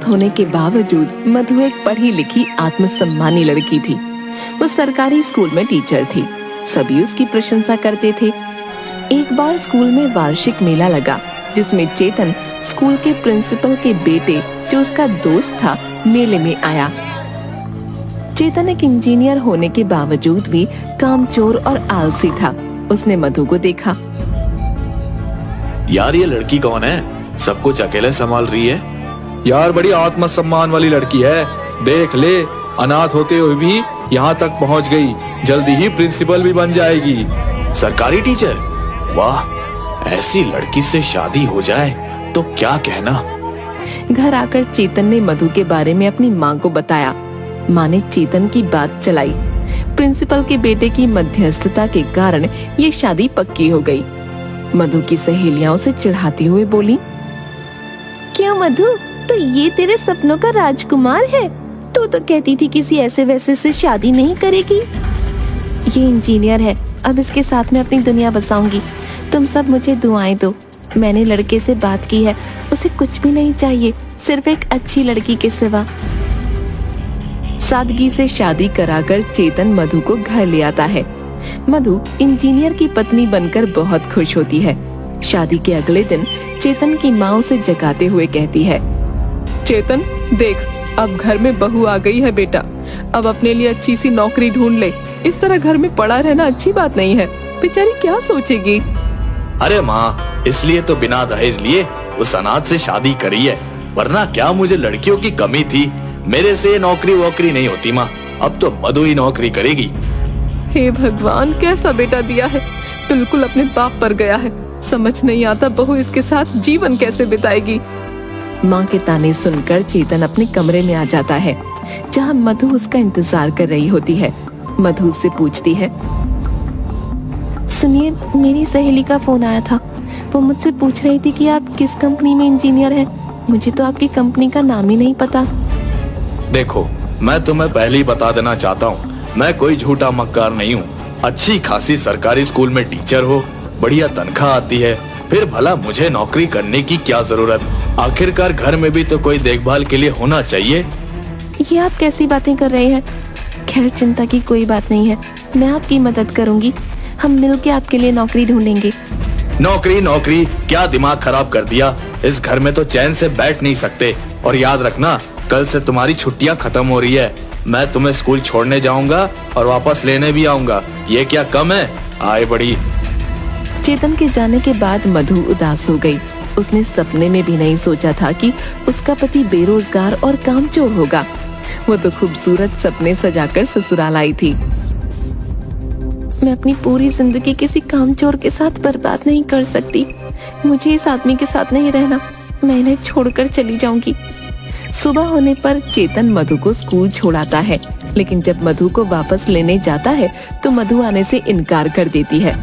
खूबसूरत होने के बावजूद मधु एक पढ़ी लिखी आत्मसम्मानी लड़की थी। वो सरकारी स्कूल में टीचर थी। सभी उसकी प्रशंसा करते थे। एक बार स्कूल में वार्षिक मेला लगा जिसमें चेतन स्कूल के प्रिंसिपल के बेटे जो उसका दोस्त था मेले में आया। चेतन एक इंजीनियर होने के बावजूद भी कामचोर और आलसी था। उसने मधु को देखा। यार ये लड़की कौन है? सब कुछ अकेले संभाल रही है। यार बड़ी आत्मसम्मान वाली लड़की है। देख ले, अनाथ होते हुए भी यहाँ तक पहुँच गई। जल्दी ही प्रिंसिपल भी बन जाएगी। सरकारी टीचर? वाह, ऐसी लड़की से शादी हो जाए तो क्या कहना। घर आकर चेतन ने मधु के बारे में अपनी माँ को बताया। माँ ने चेतन की बात चलाई। प्रिंसिपल के बेटे की मध्यस्थता के कारण ये शादी पक्की हो गई। मधु की सहेलियां उसे चिढ़ाती हुए बोली, क्या मधु, तो ये तेरे सपनों का राजकुमार है? तू तो कहती थी किसी ऐसे वैसे से शादी नहीं करेगी। ये इंजीनियर है, अब इसके साथ में अपनी दुनिया बसाऊंगी। तुम सब मुझे दुआएं दो। मैंने लड़के से बात की है, उसे कुछ भी नहीं चाहिए, सिर्फ एक अच्छी लड़की के सिवा। सादगी से शादी कराकर चेतन मधु को घर ले आता है। मधु इंजीनियर की पत्नी बनकर बहुत खुश होती है। शादी के अगले दिन चेतन की माँ उसे जगाते हुए कहती है, चेतन देख, अब घर में बहू आ गई है बेटा। अब अपने लिए अच्छी सी नौकरी ढूंढ ले। इस तरह घर में पड़ा रहना अच्छी बात नहीं है। बेचारी क्या सोचेगी। अरे माँ, इसलिए तो बिना दहेज लिए उस अनाथ से शादी करी है, वरना क्या मुझे लड़कियों की कमी थी। मेरे से नौकरी वोकरी नहीं होती माँ, अब तो मधु ही नौकरी करेगी। हे भगवान, कैसा बेटा दिया है, बिल्कुल अपने बाप पर गया है। समझ नहीं आता बहू इसके साथ जीवन कैसे बिताएगी। माँ के ताने सुनकर चेतन अपने कमरे में आ जाता है जहाँ मधु उसका इंतजार कर रही होती है। मधु उससे पूछती है, सुनिए, मेरी सहेली का फोन आया था। वो मुझसे पूछ रही थी कि आप किस कंपनी में इंजीनियर हैं। मुझे तो आपकी कंपनी का नाम ही नहीं पता। देखो, मैं तुम्हें पहले ही बता देना चाहता हूँ, मैं कोई झूठा मक्कार नहीं हूँ। अच्छी खासी सरकारी स्कूल में टीचर हो, बढ़िया तनख्वाह आती है, फिर भला मुझे नौकरी करने की क्या जरूरत। आखिरकार घर में भी तो कोई देखभाल के लिए होना चाहिए। ये आप कैसी बातें कर रहे हैं? खैर, चिंता की कोई बात नहीं है, मैं आपकी मदद करूंगी। हम मिलके आपके लिए नौकरी ढूंढेंगे। नौकरी नौकरी, क्या दिमाग खराब कर दिया। इस घर में तो चैन से बैठ नहीं सकते। और याद रखना, कल से तुम्हारी छुट्टियां खत्म हो रही है। मैं तुम्हें स्कूल छोड़ने जाऊंगा और वापस लेने भी आऊंगा। ये क्या कम है? आए बड़ी। चेतन के जाने के बाद मधु उदास हो गई। उसने सपने में भी नहीं सोचा था कि उसका पति बेरोजगार और कामचोर होगा। वो तो खूबसूरत सपने सजाकर ससुराल आई थी। मैं अपनी पूरी जिंदगी किसी कामचोर के साथ बर्बाद नहीं कर सकती। मुझे इस आदमी के साथ नहीं रहना, मैं इन्हें छोड़कर चली जाऊंगी। सुबह होने पर चेतन मधु को स्कूल छोड़ाता है, लेकिन जब मधु को वापस लेने जाता है तो मधु आने से इनकार कर देती है।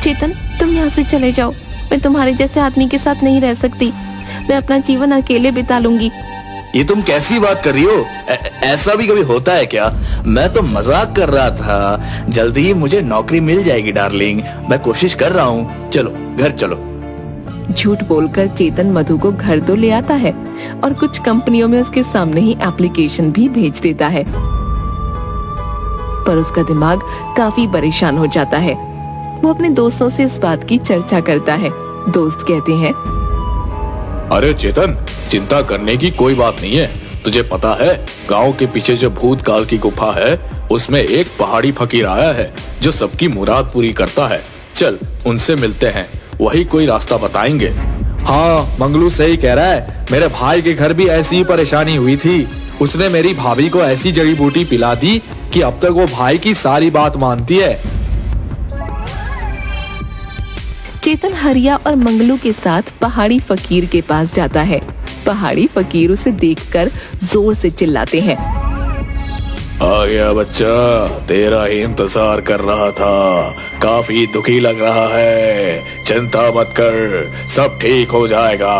चेतन, तुम यहाँ से चले जाओ। मैं तुम्हारे जैसे आदमी के साथ नहीं रह सकती। मैं अपना जीवन अकेले बिता लूंगी। ये तुम कैसी बात कर रही हो? ऐसा भी कभी होता है क्या? मैं तो मजाक कर रहा था। जल्दी ही मुझे नौकरी मिल जाएगी डार्लिंग, मैं कोशिश कर रहा हूँ। चलो घर चलो। झूठ बोलकर चेतन मधु को घर तो ले आता है और कुछ कंपनियों में उसके सामने ही एप्लीकेशन भी भेज देता है। पर उसका दिमाग काफी परेशान हो जाता है। वो अपने दोस्तों से इस बात की चर्चा करता है। दोस्त कहते हैं, अरे चेतन, चिंता करने की कोई बात नहीं है। तुझे पता है, गांव के पीछे जो भूतकाल की गुफा है, उसमें एक पहाड़ी फकीर आया है जो सबकी मुराद पूरी करता है। चल उनसे मिलते हैं, वही कोई रास्ता बताएंगे। हाँ, मंगलू सही कह रहा है। मेरे भाई के घर भी ऐसी ही परेशानी हुई थी। उसने मेरी भाभी को ऐसी जड़ी बूटी पिला दी कि अब तक वो भाई की सारी बात मानती है। चेतन हरिया और मंगलू के साथ पहाड़ी फकीर के पास जाता है। पहाड़ी फकीर उसे देखकर जोर से चिल्लाते हैं, आ गया बच्चा, तेरा ही इंतजार कर रहा था। काफी दुखी लग रहा है, चिंता मत कर, सब ठीक हो जाएगा।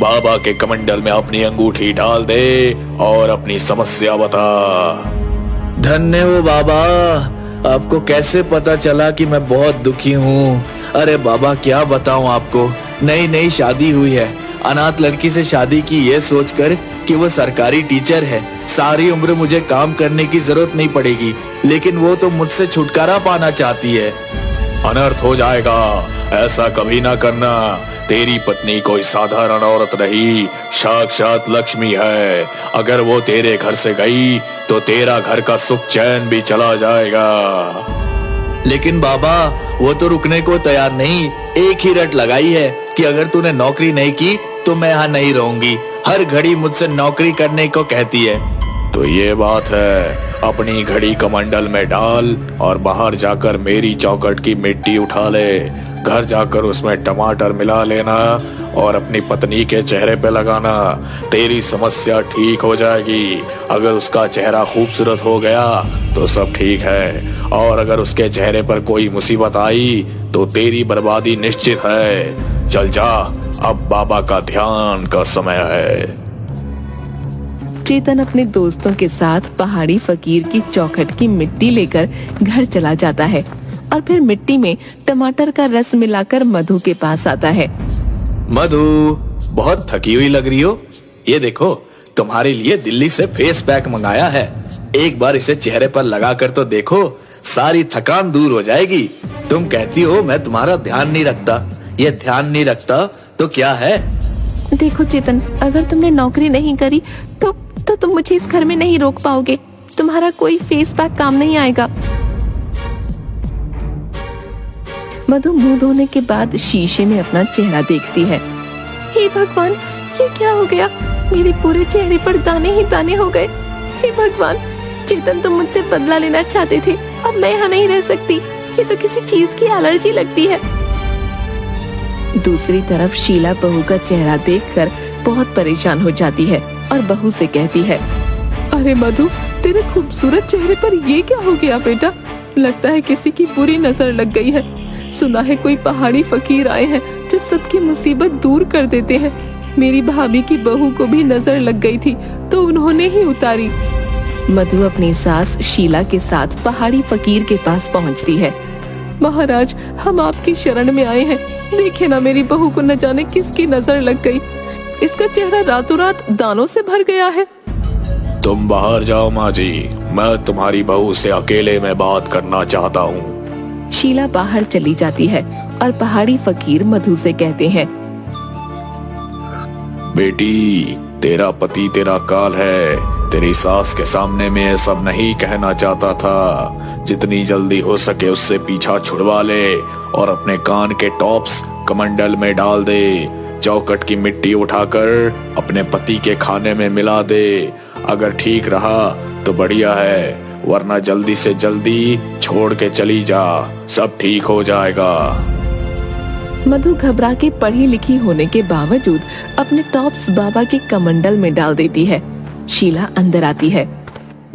बाबा के कमंडल में अपनी अंगूठी डाल दे और अपनी समस्या बता। धन्य हो बाबा, आपको कैसे पता चला कि मैं बहुत दुखी हूँ? अरे बाबा, क्या बताऊँ आपको, नई नई शादी हुई है, अनाथ लड़की से शादी की ये सोचकर कि वो सरकारी टीचर है, सारी उम्र मुझे काम करने की जरूरत नहीं पड़ेगी, लेकिन वो तो मुझसे छुटकारा पाना चाहती है। अनर्थ हो जाएगा, ऐसा कभी ना करना। तेरी पत्नी कोई साधारण औरत नहीं, साक्षात लक्ष्मी है। अगर वो तेरे घर से गई तो तेरा घर का सुख चैन भी चला जाएगा। लेकिन बाबा, वो तो रुकने को तैयार नहीं। एक ही रट लगाई है कि अगर तूने नौकरी नहीं की तो मैं यहाँ नहीं रहूंगी। हर घड़ी मुझसे नौकरी करने को कहती है। तो ये बात है, अपनी घड़ी कमंडल में डाल और बाहर जाकर मेरी चौखट की मिट्टी उठा ले। घर जाकर उसमें टमाटर मिला लेना और अपनी पत्नी के चेहरे पे लगाना। तेरी समस्या ठीक हो जाएगी। अगर उसका चेहरा खूबसूरत हो गया तो सब ठीक है, और अगर उसके चेहरे पर कोई मुसीबत आई तो तेरी बर्बादी निश्चित है। चल जा, अब बाबा का ध्यान का समय है। चेतन अपने दोस्तों के साथ पहाड़ी फकीर की चौखट की मिट्टी लेकर घर चला जाता है और फिर मिट्टी में टमाटर का रस मिलाकर मधु के पास आता है। मधु, बहुत थकी हुई लग रही हो। ये देखो, तुम्हारे लिए दिल्ली से फेस पैक मंगाया है। एक बार इसे चेहरे पर लगा कर तो देखो, सारी थकान दूर हो जाएगी। तुम कहती हो मैं तुम्हारा ध्यान नहीं रखता। ये ध्यान नहीं रखता तो क्या है? देखो चेतन, अगर तुमने नौकरी नहीं करी तो तुम मुझे इस घर में नहीं रोक पाओगे। तुम्हारा कोई फेस पैक काम नहीं आएगा। मधु मुंह धोने के बाद शीशे में अपना चेहरा देखती है। हे भगवान, ये क्या हो गया? मेरे पूरे चेहरे पर दाने ही दाने हो गए। हे भगवान, चेतन तुम मुझसे बदला लेना चाहते थे, अब मैं यहाँ नहीं रह सकती। ये तो किसी चीज की एलर्जी लगती है। दूसरी तरफ शीला बहू का चेहरा देखकर बहुत परेशान हो जाती है और बहू से कहती है, अरे मधु, तेरे खूबसूरत चेहरे पर ये क्या हो गया बेटा? लगता है किसी की बुरी नजर लग गई है। सुना है कोई पहाड़ी फकीर आए हैं जो सबकी मुसीबत दूर कर देते हैं। मेरी भाभी की बहू को भी नजर लग गई थी तो उन्होंने ही उतारी। मधु अपनी सास शीला के साथ पहाड़ी फकीर के पास पहुंचती है। महाराज, हम आपकी शरण में आए हैं। देखे ना, मेरी बहू को न जाने किसकी नजर लग गई। इसका चेहरा रातों रात दानों से भर गया है। तुम बाहर जाओ माँ जी, मैं तुम्हारी बहू से अकेले में बात करना चाहता हूँ। शीला बाहर चली जाती है और पहाड़ी फकीर मधु से कहते हैं, बेटी, तेरा पति तेरा काल है। तेरी सास के सामने में ये सब नहीं कहना चाहता था। जितनी जल्दी हो सके उससे पीछा छुड़वा ले और अपने कान के टॉप्स कमंडल में डाल दे। चौखट की मिट्टी उठाकर अपने पति के खाने में मिला दे। अगर ठीक रहा तो बढ़िया है, वरना जल्दी से जल्दी छोड़ के चली जा। सब ठीक हो जाएगा। मधु घबरा के पढ़ी लिखी होने के बावजूद अपने टॉप्स बाबा के कमंडल में डाल देती है। शीला अंदर आती है।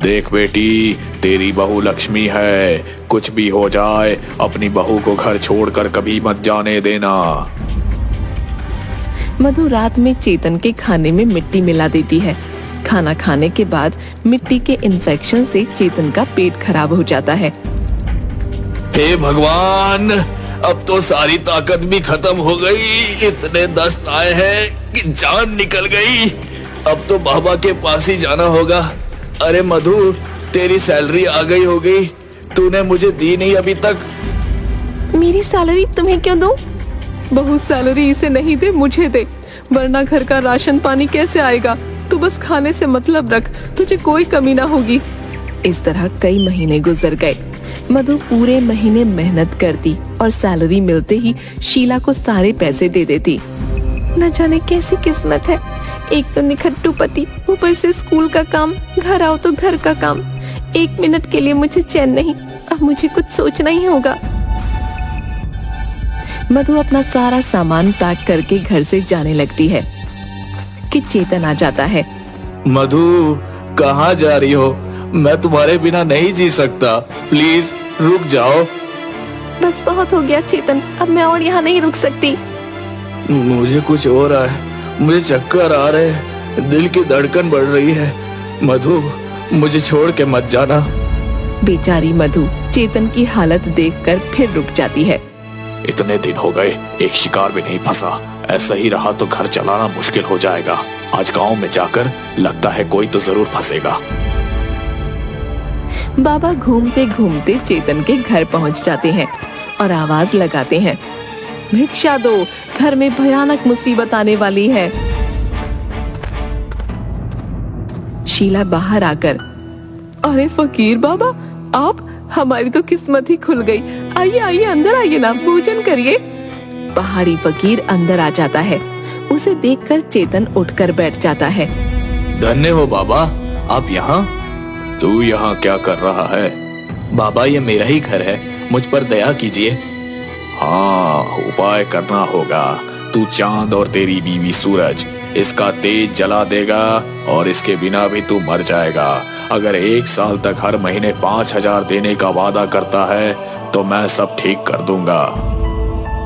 देख बेटी, तेरी बहू लक्ष्मी है। कुछ भी हो जाए, अपनी बहू को घर छोड़कर कभी मत जाने देना। मधु रात में चेतन के खाने में मिट्टी मिला देती है। खाना खाने के बाद मिट्टी के इन्फेक्शन से चेतन का पेट खराब हो जाता है। हे भगवान, अब तो सारी ताकत भी खत्म हो गई। इतने दस्त आए हैं कि जान निकल गई। अब तो बाबा के पास ही जाना होगा। अरे मधु, तेरी सैलरी आ गई होगी। तूने मुझे दी नहीं अभी तक। मेरी सैलरी तुम्हें क्यों दूं? बहुत सैलरी इसे नहीं दे, मुझे दे, वरना घर का राशन पानी कैसे आएगा? तू बस खाने से मतलब रख, तुझे कोई कमी ना होगी। इस तरह कई महीने गुजर गए। मधु पूरे महीने मेहनत करती और सैलरी मिलते ही शीला को सारे पैसे दे देती। न जाने कैसी किस्मत है। एक तो निखट्टू पति, ऊपर से स्कूल का काम, घर आओ तो घर का काम। एक मिनट के लिए मुझे चैन नहीं। अब मुझे कुछ सोचना ही होगा। मधु अपना सारा सामान पैक करके घर से जाने लगती है कि चेतन आ जाता है। मधु, कहाँ जा रही हो? मैं तुम्हारे बिना नहीं जी सकता। प्लीज रुक जाओ। बस बहुत हो गया चेतन, अब मैं और यहाँ नहीं रुक सकती। मुझे कुछ हो रहा है। मुझे चक्कर आ रहे हैं, दिल की धड़कन बढ़ रही है। मधु, मुझे छोड़ के मत जाना। बेचारी मधु चेतन की हालत देखकर फिर रुक जाती है। इतने दिन हो गए, एक शिकार भी नहीं फंसा। ऐसा ही रहा तो घर चलाना मुश्किल हो जाएगा। आज गांव में जाकर लगता है कोई तो जरूर फंसेगा। बाबा घूमते घूमते चेतन के घर पहुंच जाते हैं और आवाज लगाते हैं, भिक्षा दो, घर में भयानक मुसीबत आने वाली है। शीला बाहर आकर, अरे फकीर बाबा, आप, हमारी तो किस्मत ही खुल गई। आइए आइए, अंदर आइए ना, भोजन करिए। पहाड़ी फकीर अंदर आ जाता है। उसे देखकर चेतन उठकर बैठ जाता है। धन्य हो बाबा, आप यहाँ? तू यहाँ क्या कर रहा है? बाबा ये मेरा ही घर है, मुझ पर दया कीजिए। हाँ, उपाय करना होगा। तू चांद और तेरी बीवी सूरज, इसका तेज जला देगा और इसके बिना भी तू मर जाएगा। अगर 1 साल तक हर महीने 5,000 देने का वादा करता है तो मैं सब ठीक कर दूंगा।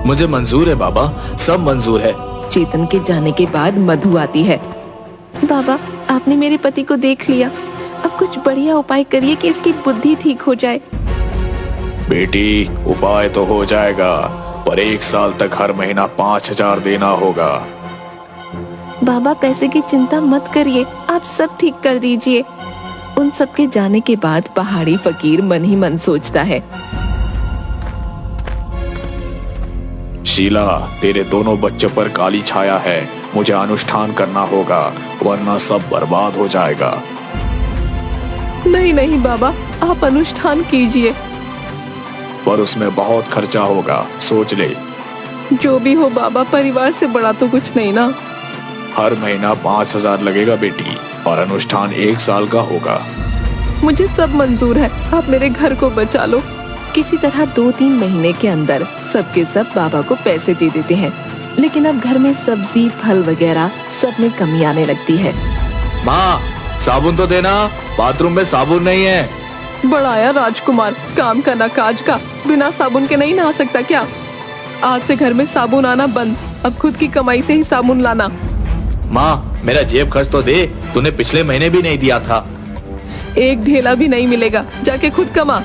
मुझे मंजूर है बाबा, सब मंजूर है। चेतन के जाने के बाद मधु आती है। बाबा, आपने मेरे पति को देख लिया, अब कुछ बढ़िया उपाय करिए कि इसकी बुद्धि ठीक हो जाए। बेटी, उपाय तो हो जाएगा, पर 1 साल तक हर महीना 5,000 देना होगा। बाबा, पैसे की चिंता मत करिए, आप सब ठीक कर दीजिए। उन सब के जाने के बाद पहाड़ी फकीर मन ही मन सोचता है, शीला, तेरे दोनों बच्चों पर काली छाया है। मुझे अनुष्ठान करना होगा, वरना सब बर्बाद हो जाएगा। नहीं नहीं बाबा, आप अनुष्ठान कीजिए। पर उसमें बहुत खर्चा होगा, सोच ले। जो भी हो बाबा, परिवार से बड़ा तो कुछ नहीं ना। हर महीना 5,000 लगेगा बेटी, और अनुष्ठान 1 साल का होगा। मुझे सब मंजूर है, आप मेरे घर को बचा लो। किसी तरह 2-3 महीने के अंदर सबके सब बाबा को पैसे दे देते हैं, लेकिन अब घर में सब्जी, फल वगैरह सब में कमी आने लगती है। माँ, साबुन तो देना, बाथरूम में साबुन नहीं है। बड़ाया राजकुमार, काम का ना काज का, बिना साबुन के नहीं नहा सकता क्या? आज से घर में साबुन आना बंद, अब खुद की कमाई से ही साबुन लाना। माँ, मेरा जेब खर्च तो दे, तूने पिछले महीने भी नहीं दिया था। एक ढेला भी नहीं मिलेगा, जाके खुद कमा।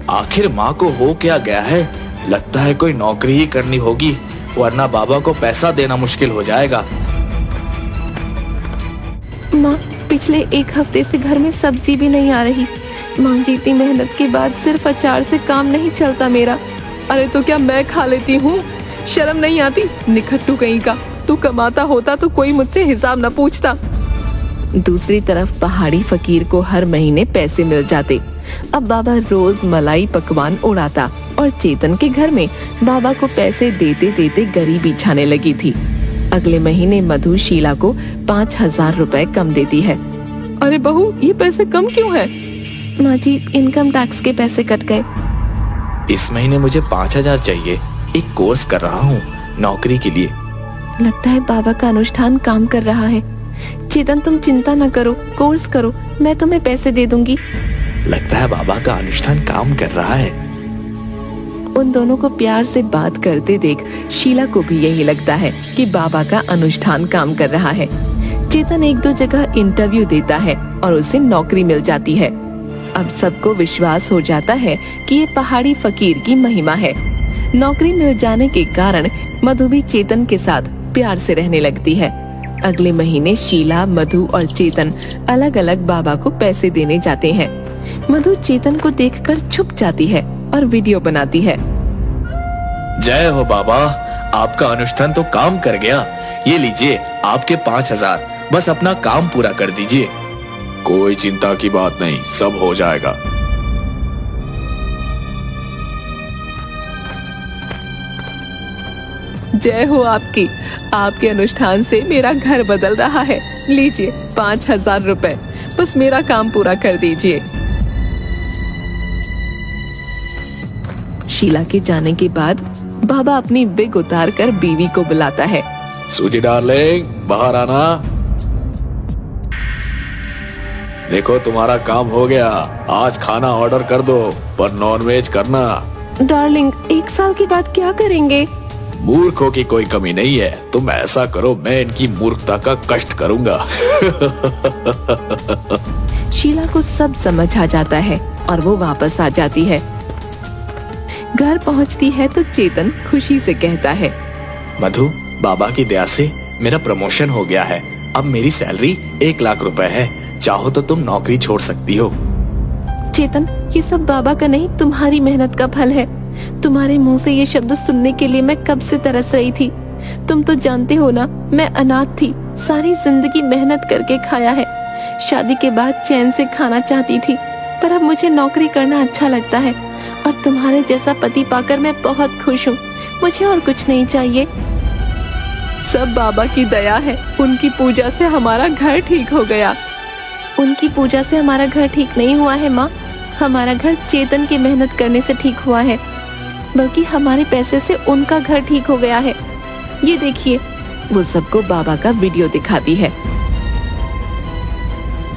आखिर माँ को हो क्या गया है? लगता है कोई नौकरी ही करनी होगी, वरना बाबा को पैसा देना मुश्किल हो जाएगा। माँ, पिछले 1 हफ्ते से घर में सब्जी भी नहीं आ रही। माँ जी, इतनी मेहनत के बाद सिर्फ अचार से काम नहीं चलता मेरा। अरे तो क्या मैं खा लेती हूँ? शर्म नहीं आती? निखट्टू कहीं का, तू कमाता होता तो कोई मुझसे हिसाब न पूछता। दूसरी तरफ पहाड़ी फकीर को हर महीने पैसे मिल जाते। अब बाबा रोज मलाई पकवान उड़ाता और चेतन के घर में बाबा को पैसे देते देते गरीबी छाने लगी थी। अगले महीने मधु शीला को 5,000 रुपए कम देती है। अरे बहू, ये पैसे कम क्यों है? माँ जी, इनकम टैक्स के पैसे कट गए। इस महीने मुझे 5,000 चाहिए, एक कोर्स कर रहा हूँ नौकरी के लिए। लगता है बाबा का अनुष्ठान काम कर रहा है। चेतन, तुम चिंता न करो, कोर्स करो, मैं तुम्हें पैसे दे दूंगी। लगता है बाबा का अनुष्ठान काम कर रहा है। उन दोनों को प्यार से बात करते देख शीला को भी यही लगता है कि बाबा का अनुष्ठान काम कर रहा है। चेतन 1-2 जगह इंटरव्यू देता है और उसे नौकरी मिल जाती है। अब सबको विश्वास हो जाता है कि ये पहाड़ी फकीर की महिमा है। नौकरी मिल जाने के कारण मधु भी चेतन के साथ प्यार से रहने लगती है। अगले महीने शीला, मधु और चेतन अलग अलग बाबा को पैसे देने जाते हैं। मधु चेतन को देखकर छुप जाती है और वीडियो बनाती है। जय हो बाबा, आपका अनुष्ठान तो काम कर गया। ये लीजिए आपके 5,000, बस अपना काम पूरा कर दीजिए। कोई चिंता की बात नहीं, सब हो जाएगा। जय हो आपकी, आपके अनुष्ठान से मेरा घर बदल रहा है। लीजिए 5,000 रुपए, बस मेरा काम पूरा कर दीजिए। शीला के जाने के बाद बाबा अपनी विग उतार कर बीवी को बुलाता है। सूजी डार्लिंग, बाहर आना। देखो तुम्हारा काम हो गया, आज खाना ऑर्डर कर दो, पर नॉनवेज करना। डार्लिंग, 1 साल के बाद क्या करेंगे? मूर्खों की कोई कमी नहीं है, तुम ऐसा करो, मैं इनकी मूर्खता का कष्ट करूंगा। शीला को सब समझ आ जाता है और वो वापस आ जाती है। घर पहुंचती है तो चेतन खुशी से कहता है, मधु, बाबा की दया से मेरा प्रमोशन हो गया है। अब मेरी सैलरी 1 लाख रुपए है। चाहो तो तुम नौकरी छोड़ सकती हो। चेतन, ये सब बाबा का नहीं, तुम्हारी मेहनत का फल है। तुम्हारे मुंह से ये शब्द सुनने के लिए मैं कब से तरस रही थी। तुम तो जानते हो ना, मैं अनाथ थी, सारी जिंदगी मेहनत करके खाया है। शादी के बाद चैन से खाना चाहती थी, पर अब मुझे नौकरी करना अच्छा लगता है और तुम्हारे जैसा पति पाकर मैं बहुत खुश हूँ। मुझे और कुछ नहीं चाहिए। सब बाबा की दया है। उनकी पूजा से हमारा घर ठीक हो गया। उनकी पूजा से हमारा घर ठीक नहीं हुआ है माँ। हमारा घर चेतन की मेहनत करने से ठीक हुआ है, बल्कि हमारे पैसे से उनका घर ठीक हो गया है। ये देखिए। वो सबको बाबा का वीडियो दिखाती है।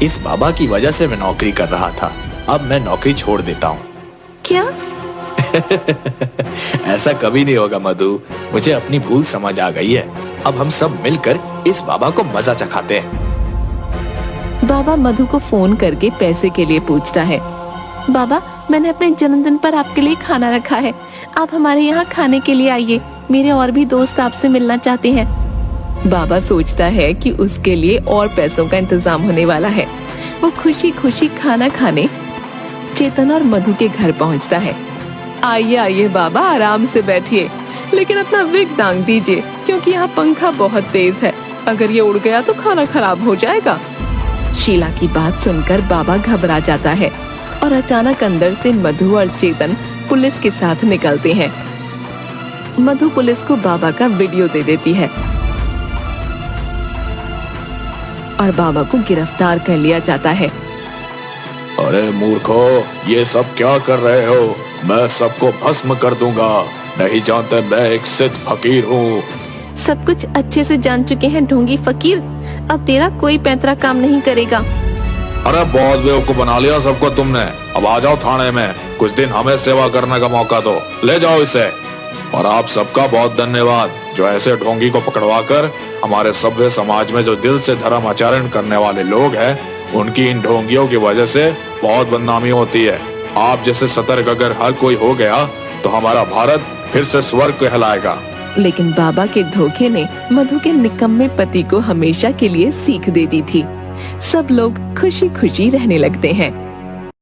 इस बाबा की वजह से मैं नौकरी कर रहा था, अब मैं नौकरी छोड़ देता हूँ। क्या? ऐसा कभी नहीं होगा मधु, मुझे अपनी भूल समझ आ गई है। अब हम सब मिलकर इस बाबा को मजा चखाते हैं। बाबा मधु को फोन करके पैसे के लिए पूछता है। बाबा, मैंने अपने जन्मदिन पर आपके लिए खाना रखा है, आप हमारे यहाँ खाने के लिए आइए। मेरे और भी दोस्त आपसे मिलना चाहते हैं। बाबा सोचता है कि उसके लिए और पैसों का इंतजाम होने वाला है। वो खुशी खुशी खाना खाने चेतन और मधु के घर पहुँचता है। आइए आइए बाबा, आराम से बैठिए, लेकिन अपना विग टांग दीजिए, क्योंकि यहाँ पंखा बहुत तेज है। अगर ये उड़ गया तो खाना खराब हो जाएगा। शीला की बात सुनकर बाबा घबरा जाता है और अचानक अंदर से मधु और चेतन पुलिस के साथ निकलते हैं। मधु पुलिस को बाबा का वीडियो दे देती है और बाबा को गिरफ्तार कर लिया जाता है। अरे मूर्खो, ये सब क्या कर रहे हो? मैं सबको भस्म कर दूंगा। नहीं जानते मैं एक सिद्ध फकीर हूँ। सब कुछ अच्छे से जान चुके हैं ढोंगी फकीर। अब तेरा कोई पैंतरा काम नहीं करेगा। अरे बहुत बेवकूफ बना लिया सबको तुमने। अब आ जाओ थाने में, कुछ दिन हमें सेवा करने का मौका दो। ले जाओ इसे। और आप सबका बहुत धन्यवाद, जो ऐसे ढोंगी को पकड़वाकर हमारे सभ्य समाज में जो दिल से धर्म आचरण करने वाले लोग हैं, उनकी इन ढोंगियों की वजह से बहुत बदनामी होती है। आप जैसे सतर्क अगर हर कोई हो गया तो हमारा भारत फिर से स्वर्ग कहलाएगा। लेकिन बाबा के धोखे ने मधु के निकम्मे पति को हमेशा के लिए सीख दे दी थी। सब लोग खुशी खुशी रहने लगते हैं।